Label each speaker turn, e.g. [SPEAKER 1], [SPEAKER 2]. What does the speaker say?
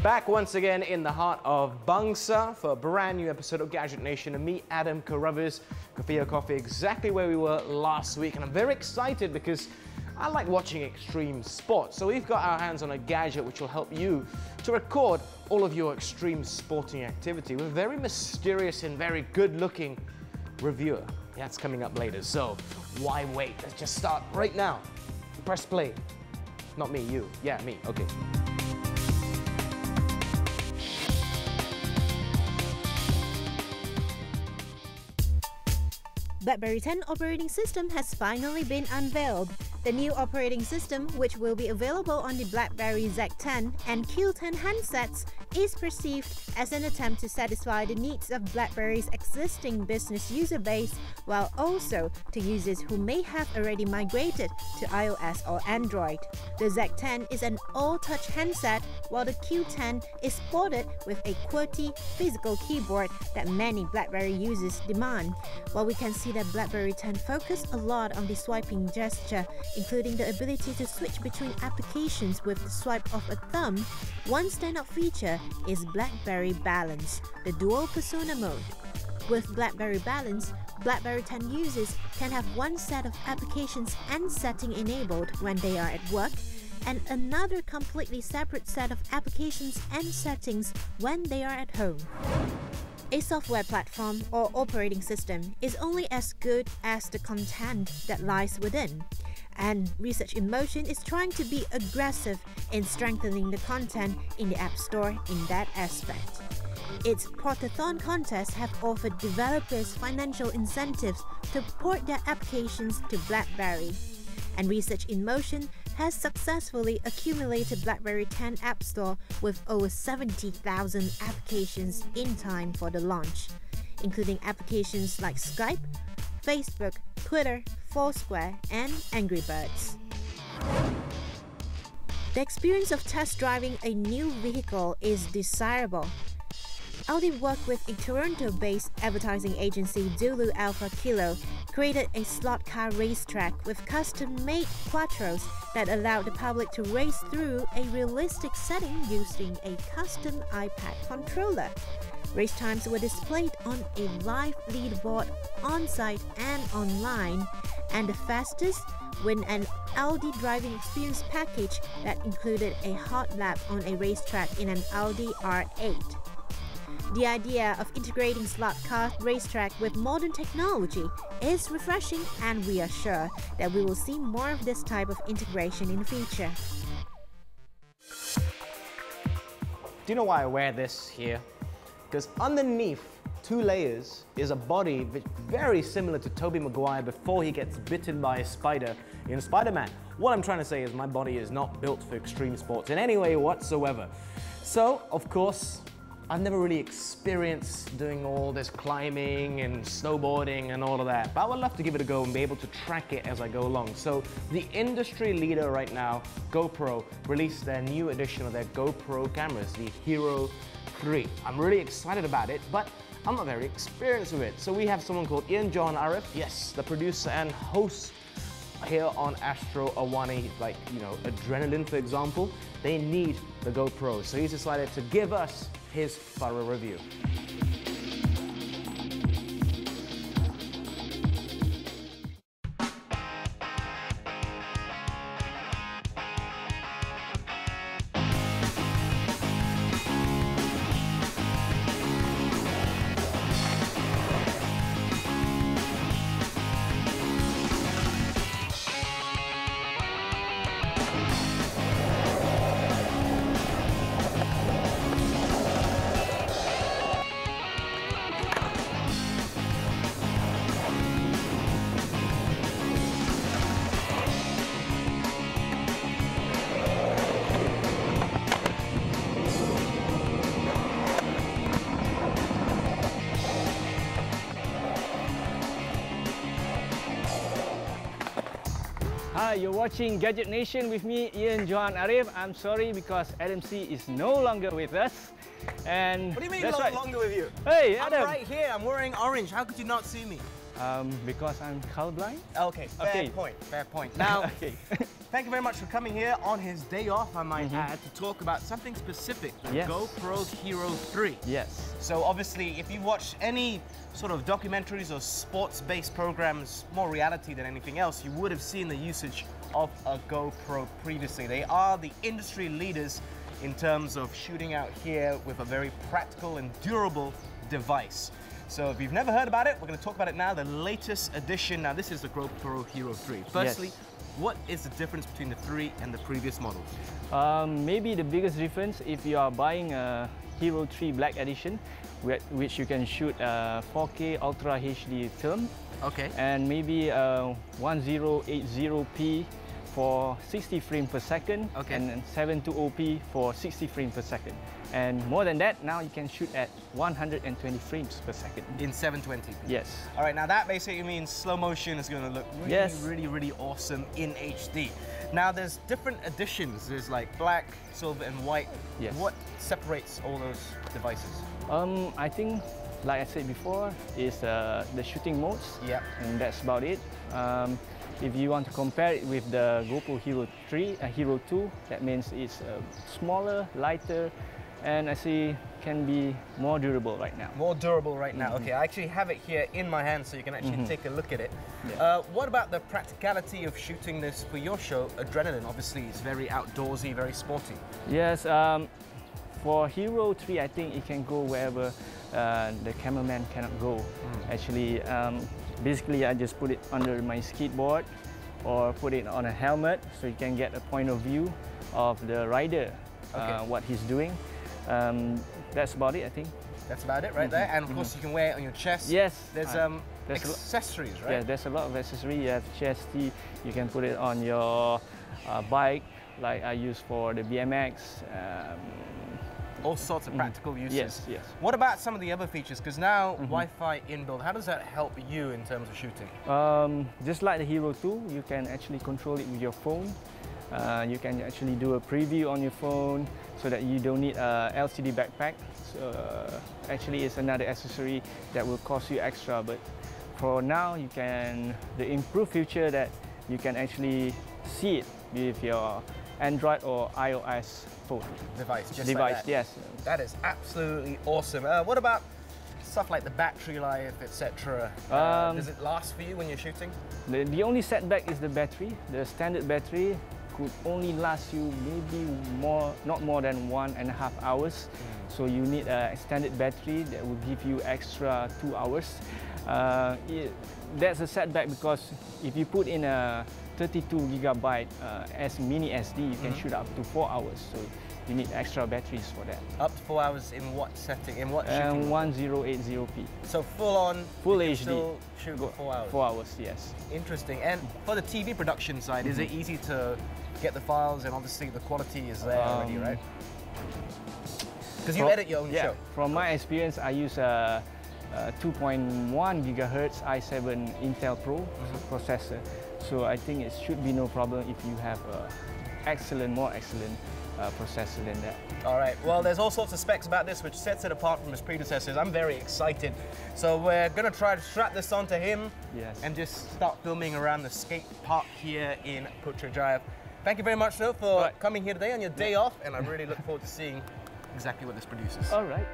[SPEAKER 1] Back once again in the heart of Bangsa for a brand new episode of Gadget Nation, and me, Adam Carruthers, Coffee, exactly where we were last week. And I'm very excited because I like watching extreme sports. So we've got our hands on a gadget which will help you to record all of your extreme sporting activity with a very mysterious and very good-looking reviewer. That's coming up later. So why wait? Let's just start right now. Press play. Not me, you. Yeah, me. Okay.
[SPEAKER 2] BlackBerry 10 operating system has finally been unveiled. The new operating system, which will be available on the BlackBerry Z10 and Q10 handsets, is perceived as an attempt to satisfy the needs of BlackBerry's existing business user base, while also to users who may have already migrated to iOS or Android. The Z10 is an all-touch handset, while the Q10 is sported with a QWERTY physical keyboard that many BlackBerry users demand. While we can see that BlackBerry 10 focused a lot on the swiping gesture, including the ability to switch between applications with the swipe of a thumb, one standout feature is BlackBerry Balance, the dual persona mode. With BlackBerry Balance, BlackBerry 10 users can have one set of applications and setting enabled when they are at work, and another completely separate set of applications and settings when they are at home. A software platform or operating system is only as good as the content that lies within. And Research in Motion is trying to be aggressive in strengthening the content in the App Store in that aspect. Its Portathon contests have offered developers financial incentives to port their applications to BlackBerry. And Research in Motion has successfully accumulated BlackBerry 10 App Store with over 70,000 applications in time for the launch, including applications like Skype, Facebook, Twitter, Foursquare, and Angry Birds. The experience of test driving a new vehicle is desirable. Audi worked with a Toronto-based advertising agency, Zulu Alpha Kilo, created a slot car racetrack with custom-made quattros that allowed the public to race through a realistic setting using a custom iPad controller. Race times were displayed on a live leaderboard on-site and online, and the fastest win an Audi driving experience package that included a hot lap on a racetrack in an Audi R8. The idea of integrating slot car racetrack with modern technology is refreshing, and we are sure that we will see more of this type of integration in the future.
[SPEAKER 1] Do you know why I wear this here? Because underneath 2 layers is a body very similar to Tobey Maguire before he gets bitten by a spider in Spider-Man. What I'm trying to say is my body is not built for extreme sports in any way whatsoever. So, of course, I've never really experienced doing all this climbing and snowboarding and all of that, but I would love to give it a go and be able to track it as I go along. So the industry leader right now, GoPro, released their new edition of their GoPro cameras, the Hero 3. I'm really excited about it, but I'm not very experienced with it. So we have someone called Johan Ariff, yes, the producer and host here on Astro Awani, like, you know, Adrenalin, for example. They need the GoPro, so he's decided to give us his thorough review.
[SPEAKER 3] Hi, you're watching Gadget Nation with me, Johan Ariff. I'm sorry because Adam C is no longer with us. And
[SPEAKER 1] what do you mean
[SPEAKER 3] that's
[SPEAKER 1] no
[SPEAKER 3] right.
[SPEAKER 1] longer with you?
[SPEAKER 3] Hey, Adam.
[SPEAKER 1] I'm right here. I'm wearing orange. How could you not see me?
[SPEAKER 3] Because I'm colorblind.
[SPEAKER 1] Okay, fair point, fair point. Now,
[SPEAKER 3] Okay.
[SPEAKER 1] thank you very much for coming here on his day off, I might add, to talk about something specific, the
[SPEAKER 3] Yes.
[SPEAKER 1] GoPro Hero 3.
[SPEAKER 3] Yes.
[SPEAKER 1] So obviously, if you watch any sort of documentaries or sports-based programs, more reality than anything else, you would have seen the usage of a GoPro previously. They are the industry leaders in terms of shooting out here with a very practical and durable device. So if you've never heard about it, we're going to talk about it now, the latest edition. Now this is the GoPro Hero 3. Firstly,
[SPEAKER 3] Yes.
[SPEAKER 1] what is the difference between the 3 and the previous models?
[SPEAKER 3] Maybe the biggest difference if you are buying a Hero 3 Black Edition, which you can shoot 4K Ultra HD film,
[SPEAKER 1] Okay.
[SPEAKER 3] and maybe 1080p for 60 frames per second,
[SPEAKER 1] Okay.
[SPEAKER 3] and 720p for 60 frames per second. And more than that, now you can shoot at 120 frames per second.
[SPEAKER 1] In 720p.
[SPEAKER 3] Yes.
[SPEAKER 1] All right, now that basically means slow motion is going to look really,
[SPEAKER 3] Yes.
[SPEAKER 1] really awesome in HD. Now there's different editions. There's like black, silver, and white.
[SPEAKER 3] Yes.
[SPEAKER 1] What separates all those devices?
[SPEAKER 3] I think, like I said before, is the shooting modes.
[SPEAKER 1] Yeah.
[SPEAKER 3] And that's about it. If you want to compare it with the GoPro Hero 3 and Hero 2, that means it's smaller, lighter, and I see can be more durable right now.
[SPEAKER 1] More durable right now. Okay, I actually have it here in my hand so you can actually take a look at it.
[SPEAKER 3] Yeah.
[SPEAKER 1] What about the practicality of shooting this for your show, Adrenalin? Obviously, it's very outdoorsy, very sporty.
[SPEAKER 3] Yes, for Hero 3, I think it can go wherever the cameraman cannot go. Actually, basically, I just put it under my skateboard or put it on a helmet so you can get a point of view of the rider, what he's doing. That's about it, I think.
[SPEAKER 1] That's about it right there. And of course, you can wear it on your chest.
[SPEAKER 3] Yes.
[SPEAKER 1] There's accessories, right?
[SPEAKER 3] Yeah, there's a lot of accessories. You have chest tee. You can put it on your bike, like I use for the BMX.
[SPEAKER 1] All sorts of practical uses.
[SPEAKER 3] Yes, yes.
[SPEAKER 1] What about some of the other features? Because now Wi-Fi inbuilt, how does that help you in terms of shooting?
[SPEAKER 3] Just like the Hero 2, you can actually control it with your phone. You can actually do a preview on your phone so that you don't need a LCD backpack. So actually, it's another accessory that will cost you extra. But for now, you can the improved feature that you can actually see it with your Android or iOS phone
[SPEAKER 1] Device, just
[SPEAKER 3] device.
[SPEAKER 1] like that.
[SPEAKER 3] Yes.
[SPEAKER 1] That is absolutely awesome. What about stuff like the battery life, etc.? Does it last for you when you're shooting?
[SPEAKER 3] The only setback is the battery. The standard battery could only last you maybe not more than 1.5 hours. So you need an extended battery that will give you extra 2 hours. That's a setback because if you put in a 32GB as mini SD, you can shoot up to 4 hours. So you need extra batteries for that.
[SPEAKER 1] Up to 4 hours in what setting? In what shooting?
[SPEAKER 3] 1080p.
[SPEAKER 1] So full
[SPEAKER 3] HD.
[SPEAKER 1] Still shoot for 4 hours.
[SPEAKER 3] 4 hours, yes.
[SPEAKER 1] Interesting. And for the TV production side, is it easy to get the files, and obviously the quality is there already, right? Because you edit your own show.
[SPEAKER 3] From my experience, I use a 2.1 GHz i7 Intel Pro processor. So I think it should be no problem if you have more excellent processor than that.
[SPEAKER 1] All right, well, there's all sorts of specs about this which sets it apart from his predecessors. I'm very excited. So we're gonna try to strap this onto him and just start filming around the skate park here in Putrajaya. Thank you very much, though, for coming here today on your day off, and I really look forward to seeing exactly what this produces.
[SPEAKER 3] All right.